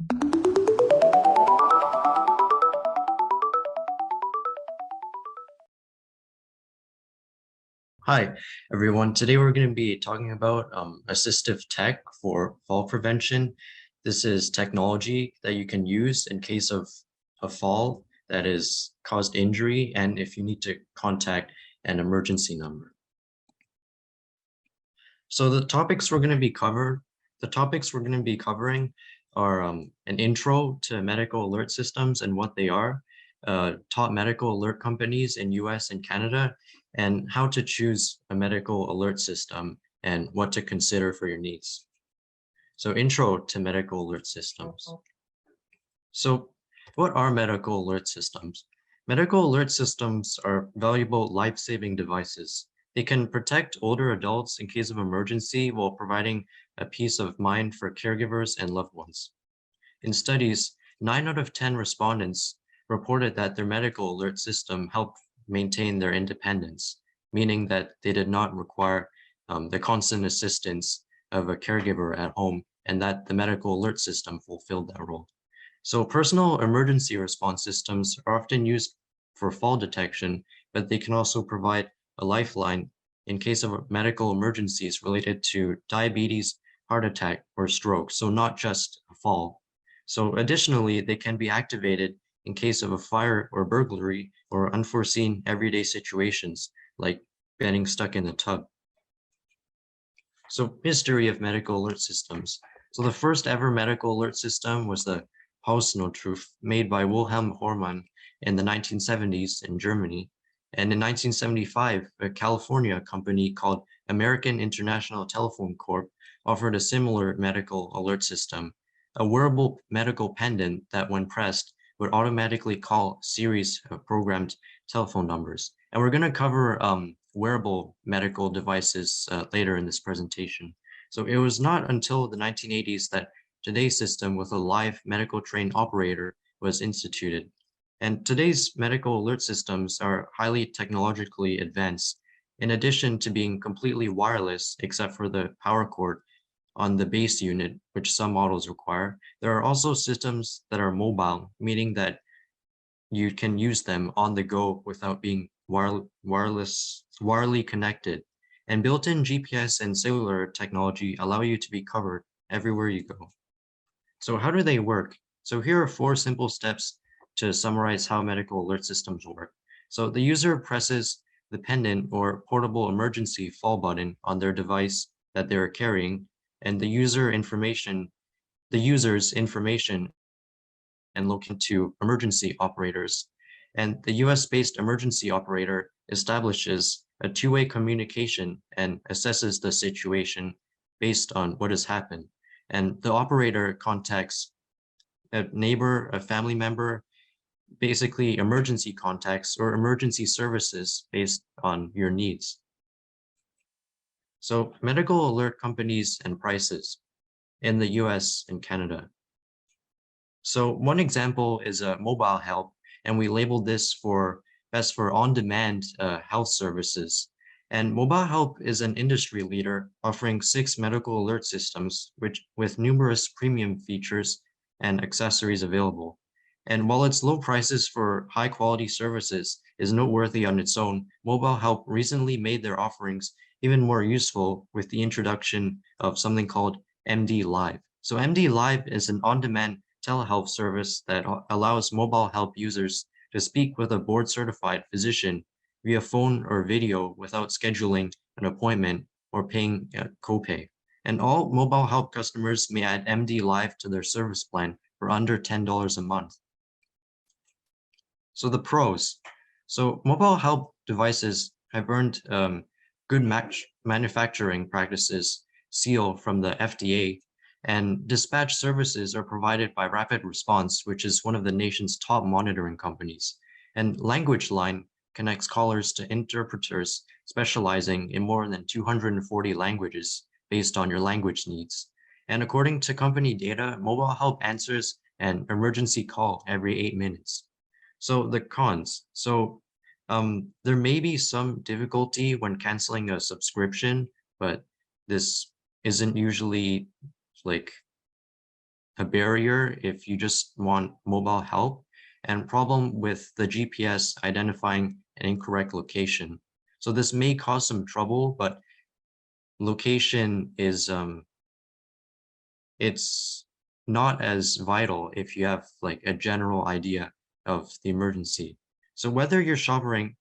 Hi, everyone. Today we're going to be talking about assistive tech for fall prevention. This is technology that you can use in case of a fall that has caused injury and if you need to contact an emergency number. So the topics we're going to be covering are an intro to medical alert systems and what they are, top medical alert companies in US and Canada, and how to choose a medical alert system and what to consider for your needs. So intro to medical alert systems. So what are medical alert systems? Medical alert systems are valuable life-saving devices. They can protect older adults in case of emergency while providing a peace of mind for caregivers and loved ones. In studies, 9 out of 10 respondents reported that their medical alert system helped maintain their independence, meaning that they did not require the constant assistance of a caregiver at home and that the medical alert system fulfilled that role. So personal emergency response systems are often used for fall detection, but they can also provide a lifeline in case of medical emergencies related to diabetes, heart attack, or stroke, so not just a fall. So additionally, they can be activated in case of a fire or burglary or unforeseen everyday situations like getting stuck in a tub. So history of medical alert systems. So the first ever medical alert system was the Hausnotruf made by Wilhelm Hormann in the 1970s in Germany. And in 1975, a California company called American International Telephone Corp offered a similar medical alert system, a wearable medical pendant that when pressed would automatically call a series of programmed telephone numbers. And we're going to cover wearable medical devices later in this presentation. So it was not until the 1980s that today's system with a live medical trained operator was instituted. And today's medical alert systems are highly technologically advanced. In addition to being completely wireless, except for the power cord on the base unit, which some models require, there are also systems that are mobile, meaning that you can use them on the go without being wirely connected. And built-in GPS and cellular technology allow you to be covered everywhere you go. So how do they work? So here are 4 simple steps to summarize how medical alert systems work. So the user presses the pendant or portable emergency fall button on their device that they're carrying, and the user's information and located to emergency operators. And the US-based emergency operator establishes a two-way communication and assesses the situation based on what has happened. And the operator contacts a neighbor, a family member, basically emergency contacts or emergency services based on your needs. So medical alert companies and prices in the US and Canada. So one example is a mobile help, and we labeled this for best for on-demand health services. And mobile help is an industry leader offering 6 medical alert systems, with numerous premium features and accessories available. And while its low prices for high quality services is noteworthy on its own, mobile help recently made their offerings even more useful with the introduction of something called MD Live. So MD Live is an on-demand telehealth service that allows mobile help users to speak with a board-certified physician via phone or video without scheduling an appointment or paying a copay. And all mobile help customers may add MD Live to their service plan for under $10 a month. So the pros. So mobile help devices have earned good manufacturing practices seal from the FDA, and dispatch services are provided by Rapid Response, which is one of the nation's top monitoring companies. And Language Line connects callers to interpreters specializing in more than 240 languages based on your language needs. And according to company data, mobile help answers an emergency call every 8 minutes. So the cons. So there may be some difficulty when canceling a subscription, but this isn't usually like a barrier if you just want mobile help, and problem with the GPS identifying an incorrect location. So this may cause some trouble, but location is it's not as vital if you have like a general idea of the emergency. So whether you're shopping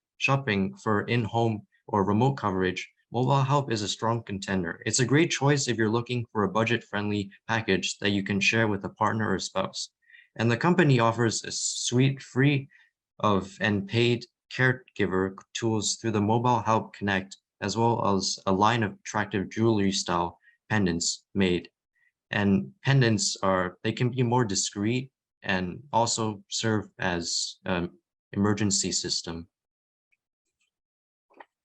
for in-home or remote coverage, mobile help is a strong contender. It's a great choice if you're looking for a budget-friendly package that you can share with a partner or spouse. And the company offers a suite free of and paid caregiver tools through the Mobile Help Connect, as well as a line of attractive jewelry style pendants made. And pendants they can be more discreet and also serve as emergency system.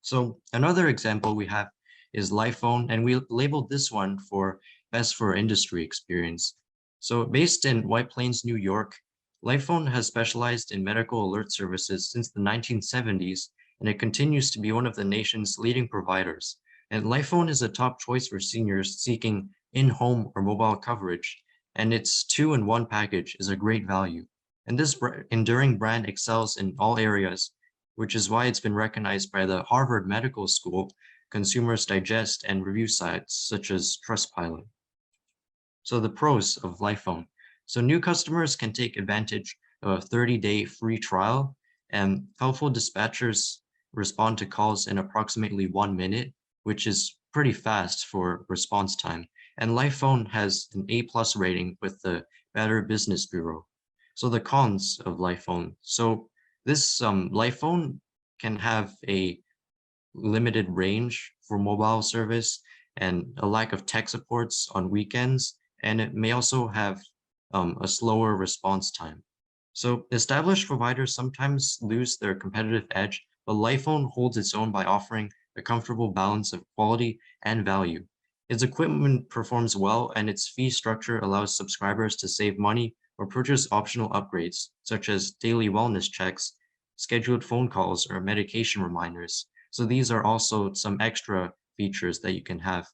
So another example we have is LifePhone, and we labeled this one for best for industry experience. So based in White Plains, New York, LifePhone has specialized in medical alert services since the 1970s, and it continues to be one of the nation's leading providers. And LifePhone is a top choice for seniors seeking in-home or mobile coverage, and its 2-in-1 package is a great value. And this enduring brand excels in all areas, which is why it's been recognized by the Harvard Medical School, Consumers Digest, and review sites such as Trustpilot. So the pros of LifePhone. So new customers can take advantage of a 30-day free trial, and helpful dispatchers respond to calls in approximately 1 minute, which is pretty fast for response time. And LifePhone has an A+ rating with the Better Business Bureau. So the cons of LifePhone. So this LifePhone can have a limited range for mobile service and a lack of tech supports on weekends, and it may also have a slower response time. So established providers sometimes lose their competitive edge, but LifePhone holds its own by offering a comfortable balance of quality and value. Its equipment performs well, and its fee structure allows subscribers to save money or purchase optional upgrades, such as daily wellness checks, scheduled phone calls, or medication reminders. So these are also some extra features that you can have.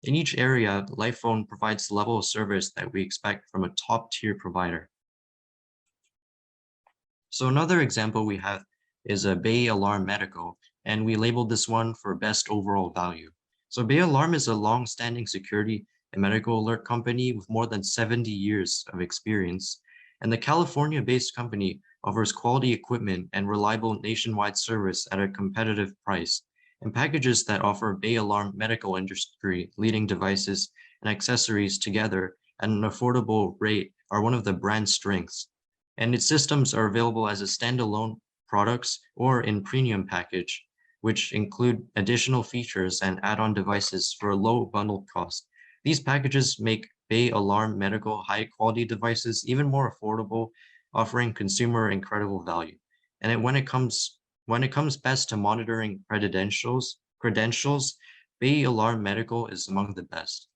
In each area, LifePhone provides the level of service that we expect from a top-tier provider. So another example we have is a Bay Alarm Medical, and we labeled this one for best overall value. So Bay Alarm is a long-standing security and medical alert company with more than 70 years of experience. And the California-based company offers quality equipment and reliable nationwide service at a competitive price, and packages that offer Bay Alarm medical industry leading devices and accessories together at an affordable rate are one of the brand's strengths. And its systems are available as a standalone products or in premium package, which include additional features and add-on devices for a low bundled cost. These packages make Bay Alarm medical high-quality devices even more affordable, offering consumer incredible value. And when it comes best to monitoring credentials, Bay Alarm Medical is among the best.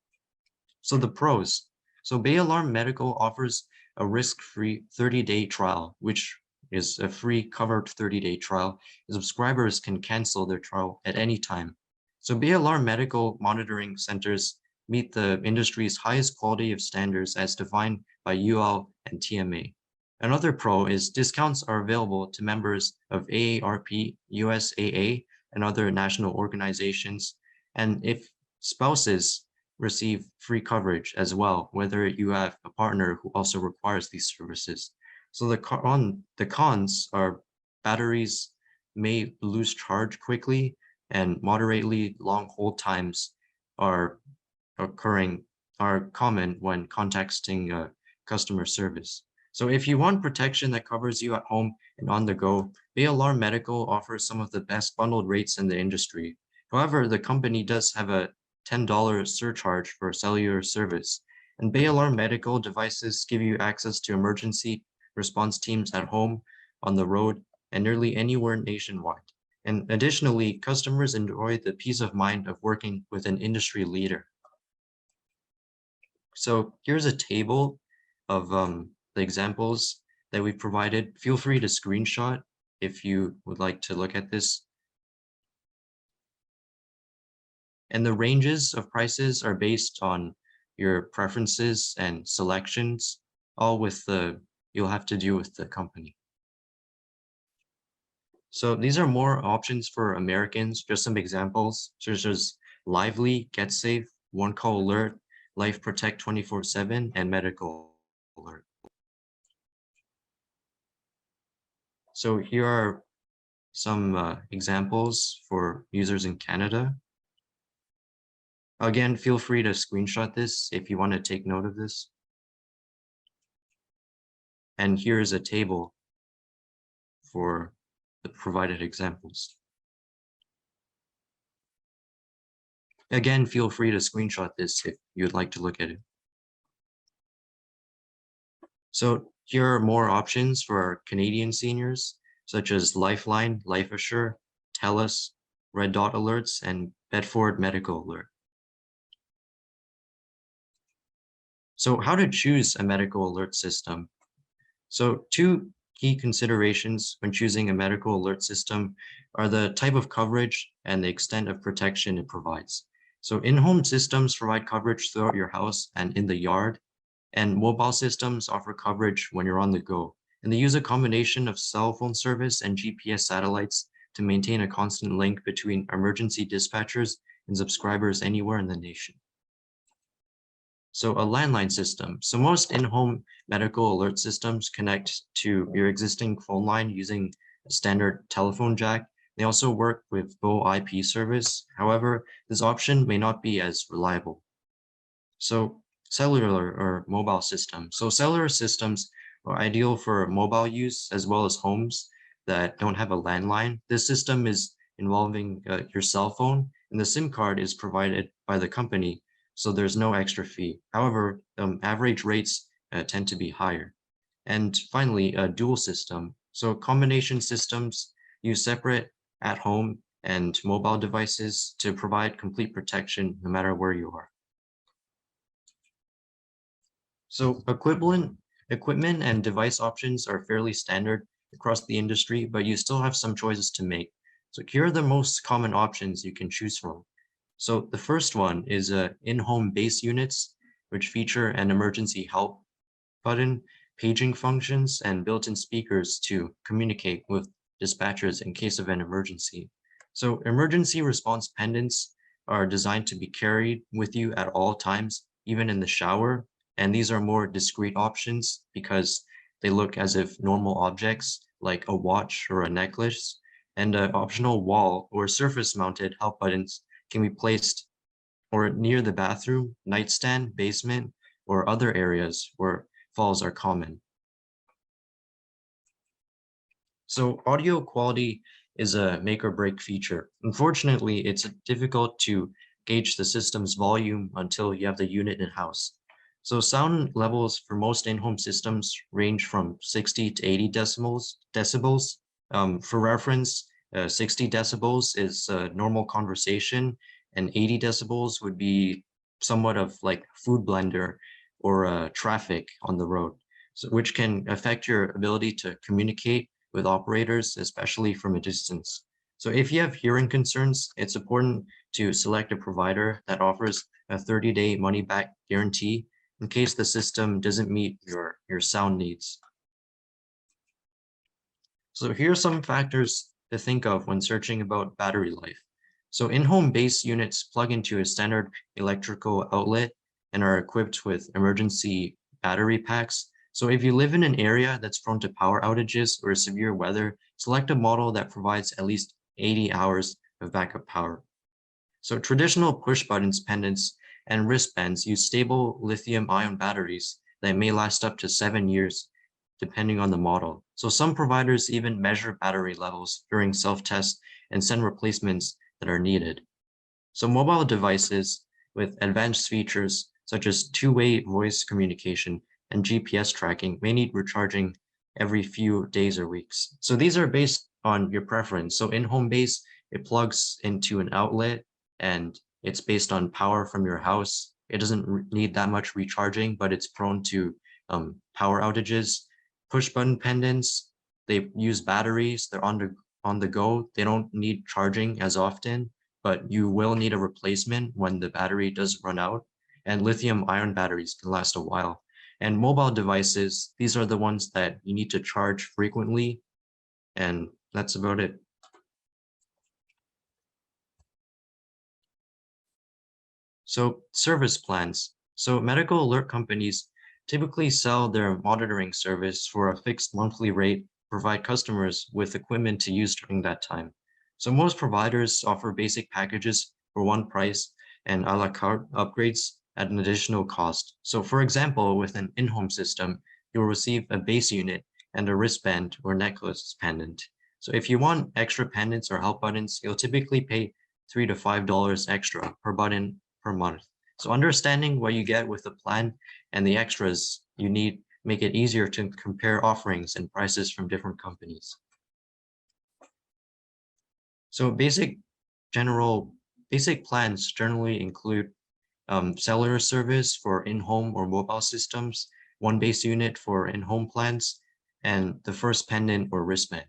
So the pros. So Bay Alarm Medical offers a risk-free 30-day trial, which is a free covered 30-day trial. Subscribers can cancel their trial at any time. So Bay Alarm Medical monitoring centers meet the industry's highest quality of standards as defined by UL and TMA. Another pro is discounts are available to members of AARP, USAA, and other national organizations. And if spouses receive free coverage as well, whether you have a partner who also requires these services. So the cons are batteries may lose charge quickly, and moderately long hold times are common when contacting customer service. So if you want protection that covers you at home and on the go, Bay Alarm Medical offers some of the best bundled rates in the industry. However, the company does have a $10 surcharge for cellular service, and Bay Alarm Medical devices give you access to emergency response teams at home, on the road, and nearly anywhere nationwide. And additionally, customers enjoy the peace of mind of working with an industry leader. So here's a table of the examples that we provided. Feel free to screenshot if you would like to look at this. And the ranges of prices are based on your preferences and selections, all with you'll have to do with the company. So these are more options for Americans, just some examples, such as Lively, GetSafe, One Call Alert, Life Protect 24/7, and Medical Alert. So here are some examples for users in Canada. Again, feel free to screenshot this if you want to take note of this. And here's a table for the provided examples. Again, feel free to screenshot this if you'd like to look at it. So here are more options for our Canadian seniors, such as Lifeline, Life Assure, TELUS, Red Dot Alerts, and Bedford Medical Alert. So how to choose a medical alert system? So two key considerations when choosing a medical alert system are the type of coverage and the extent of protection it provides. So in-home systems provide coverage throughout your house and in the yard, and mobile systems offer coverage when you're on the go. And they use a combination of cell phone service and GPS satellites to maintain a constant link between emergency dispatchers and subscribers anywhere in the nation. So a landline system. So most in-home medical alert systems connect to your existing phone line using a standard telephone jack. They also work with VoIP IP service. However, this option may not be as reliable. So cellular or mobile systems. So cellular systems are ideal for mobile use as well as homes that don't have a landline. This system is involving your cell phone, and the SIM card is provided by the company, so there's no extra fee. However, average rates tend to be higher. And finally, a dual system. So combination systems use separate at-home and mobile devices to provide complete protection no matter where you are. So equipment and device options are fairly standard across the industry, but you still have some choices to make. So here are the most common options you can choose from. So the first one is in-home base units, which feature an emergency help button, paging functions, and built-in speakers to communicate with dispatchers in case of an emergency. So emergency response pendants are designed to be carried with you at all times, even in the shower. And these are more discreet options because they look as if normal objects like a watch or a necklace, and an optional wall or surface mounted help buttons can be placed or near the bathroom, nightstand, basement, or other areas where falls are common. So audio quality is a make or break feature. Unfortunately, it's difficult to gauge the system's volume until you have the unit in-house. So sound levels for most in-home systems range from 60 to 80 decibels. For reference, 60 decibels is normal conversation, and 80 decibels would be somewhat of like food blender or traffic on the road, so, which can affect your ability to communicate with operators, especially from a distance. So if you have hearing concerns, it's important to select a provider that offers a 30-day money-back guarantee in case the system doesn't meet your sound needs. So here are some factors to think of when searching about battery life. So in-home base units plug into a standard electrical outlet and are equipped with emergency battery packs. So if you live in an area that's prone to power outages or severe weather, select a model that provides at least 80 hours of backup power. So traditional push buttons pendants and wristbands use stable lithium-ion batteries that may last up to 7 years, depending on the model. So some providers even measure battery levels during self-test and send replacements that are needed. So mobile devices with advanced features such as two-way voice communication and GPS tracking may need recharging every few days or weeks. So these are based on your preference. So in-home base, it plugs into an outlet and it's based on power from your house. It doesn't need that much recharging, but it's prone to power outages. Push button pendants, they use batteries, they're on the go. They don't need charging as often, but you will need a replacement when the battery does run out. and lithium-ion batteries can last a while. And mobile devices, these are the ones that you need to charge frequently, and that's about it. So service plans. So medical alert companies typically sell their monitoring service for a fixed monthly rate, provide customers with equipment to use during that time. So most providers offer basic packages for one price and a la carte upgrades at an additional cost. So for example, with an in-home system, you'll receive a base unit and a wristband or necklace pendant. So if you want extra pendants or help buttons, you'll typically pay $3 to $5 extra per button per month. So understanding what you get with the plan and the extras you need make it easier to compare offerings and prices from different companies. So basic plans generally include cellular service for in-home or mobile systems, one base unit for in-home plans, and the first pendant or wristband.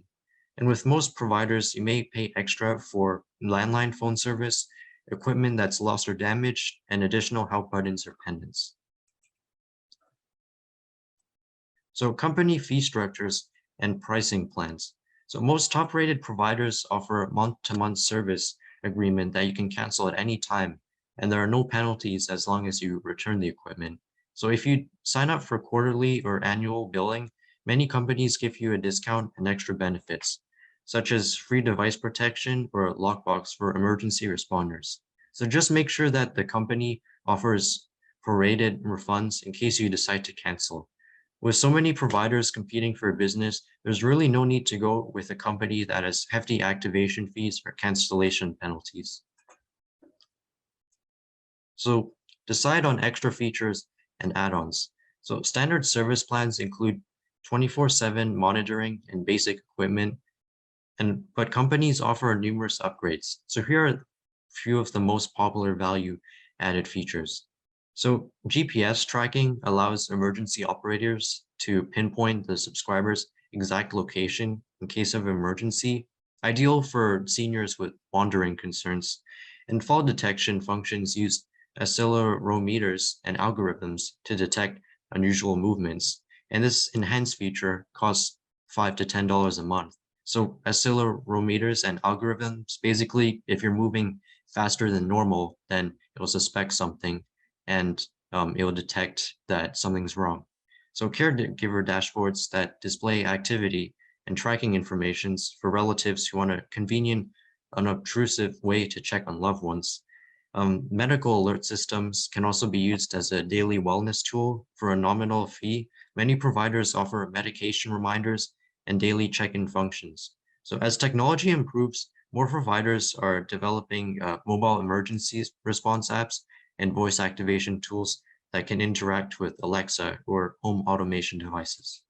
And with most providers, you may pay extra for landline phone service, equipment that's lost or damaged, and additional help buttons or pendants. So company fee structures and pricing plans. So most top-rated providers offer a month-to-month service agreement that you can cancel at any time, and there are no penalties as long as you return the equipment. So if you sign up for quarterly or annual billing, many companies give you a discount and extra benefits, such as free device protection or a lockbox for emergency responders. So just make sure that the company offers prorated refunds in case you decide to cancel. With so many providers competing for business, there's really no need to go with a company that has hefty activation fees or cancellation penalties. So decide on extra features and add-ons. So standard service plans include 24/7 monitoring and basic equipment, but companies offer numerous upgrades. So here are a few of the most popular value added features. So GPS tracking allows emergency operators to pinpoint the subscriber's exact location in case of emergency, ideal for seniors with wandering concerns. And fall detection functions use accelerometers and algorithms to detect unusual movements. And this enhanced feature costs $5 to $10 a month. So accelerometers and algorithms, basically, if you're moving faster than normal, then it'll suspect something and it will detect that something's wrong. So caregiver dashboards that display activity and tracking informations for relatives who want a convenient, unobtrusive way to check on loved ones. Medical alert systems can also be used as a daily wellness tool for a nominal fee. Many providers offer medication reminders and daily check-in functions. So as technology improves, more providers are developing mobile emergency response apps and voice activation tools that can interact with Alexa or home automation devices.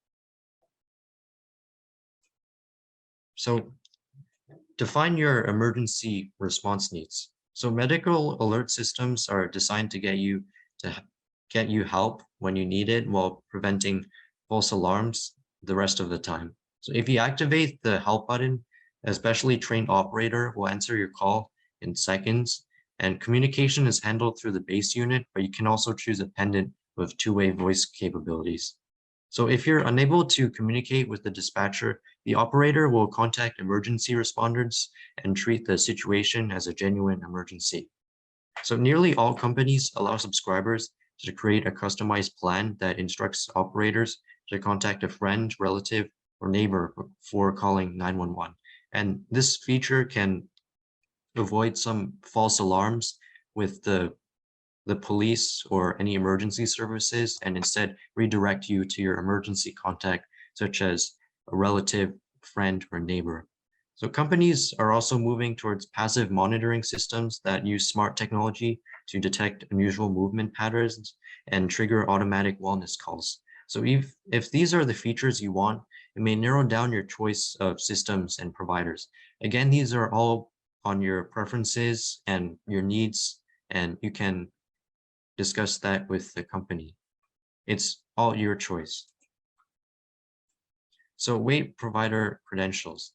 So define your emergency response needs. So medical alert systems are designed to get you help when you need it while preventing false alarms the rest of the time. So if you activate the help button, a specially trained operator will answer your call in seconds, and communication is handled through the base unit, but you can also choose a pendant with two-way voice capabilities. So if you're unable to communicate with the dispatcher, the operator will contact emergency responders and treat the situation as a genuine emergency. So nearly all companies allow subscribers to create a customized plan that instructs operators to contact a friend, relative, or neighbor before calling 911. And this feature can avoid some false alarms with the police or any emergency services, and instead redirect you to your emergency contact, such as a relative, friend, or neighbor. So companies are also moving towards passive monitoring systems that use smart technology to detect unusual movement patterns and trigger automatic wellness calls. So if these are the features you want, it may narrow down your choice of systems and providers. Again, these are all on your preferences and your needs, and you can discuss that with the company. It's all your choice. So weight provider credentials.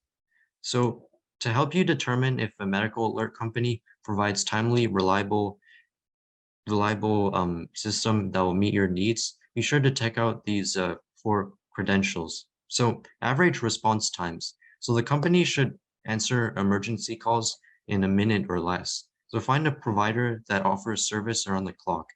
So to help you determine if a medical alert company provides timely, reliable, reliable system that will meet your needs, be sure to check out these 4 credentials. So average response times. So the company should answer emergency calls in a minute or less. So find a provider that offers service around the clock.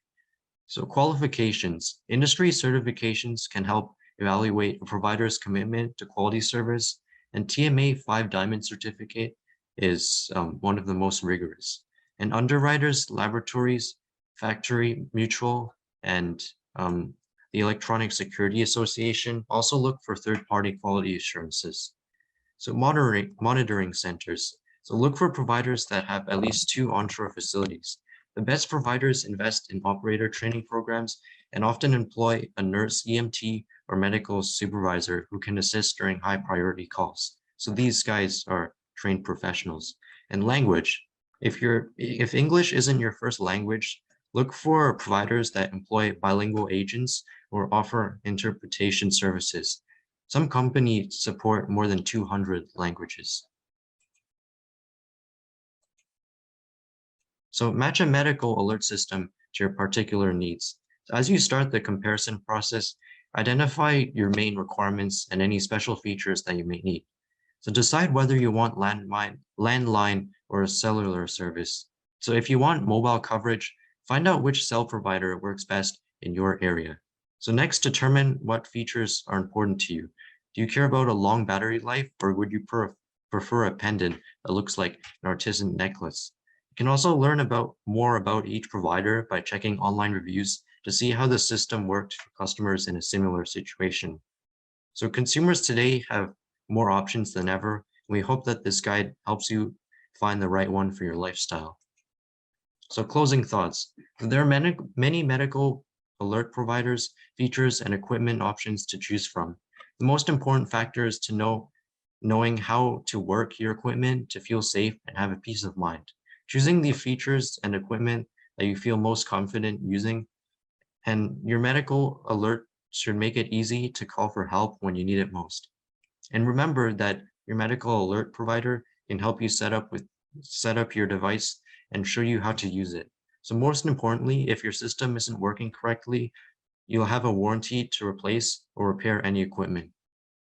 So qualifications. Industry certifications can help evaluate a provider's commitment to quality service, and TMA 5 Diamond certificate is one of the most rigorous. And underwriters, laboratories, factory mutual, and the Electronic Security Association also look for third-party quality assurances. So monitoring centers. So look for providers that have at least 2 onshore facilities. The best providers invest in operator training programs and often employ a nurse, EMT, or medical supervisor who can assist during high priority calls. So these guys are trained professionals. And language. If English isn't your first language, look for providers that employ bilingual agents or offer interpretation services. Some companies support more than 200 languages. So match a medical alert system to your particular needs. So as you start the comparison process, identify your main requirements and any special features that you may need. So decide whether you want landline or a cellular service. So if you want mobile coverage, find out which cell provider works best in your area. So next, determine what features are important to you. Do you care about a long battery life, or would you prefer a pendant that looks like an artisan necklace? You can also learn more about each provider by checking online reviews to see how the system worked for customers in a similar situation. So consumers today have more options than ever. We hope that this guide helps you find the right one for your lifestyle. So closing thoughts. There are many medical alert providers, features, and equipment options to choose from. The most important factor is to knowing how to work your equipment to feel safe and have a peace of mind. Choosing the features and equipment that you feel most confident using, and your medical alert should make it easy to call for help when you need it most. And remember that your medical alert provider can help you set up your device and show you how to use it. So most importantly, if your system isn't working correctly, you'll have a warranty to replace or repair any equipment.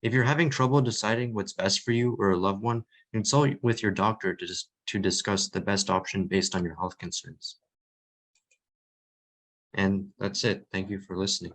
If you're having trouble deciding what's best for you or a loved one, consult with your doctor to discuss the best option based on your health concerns. And that's it. Thank you for listening.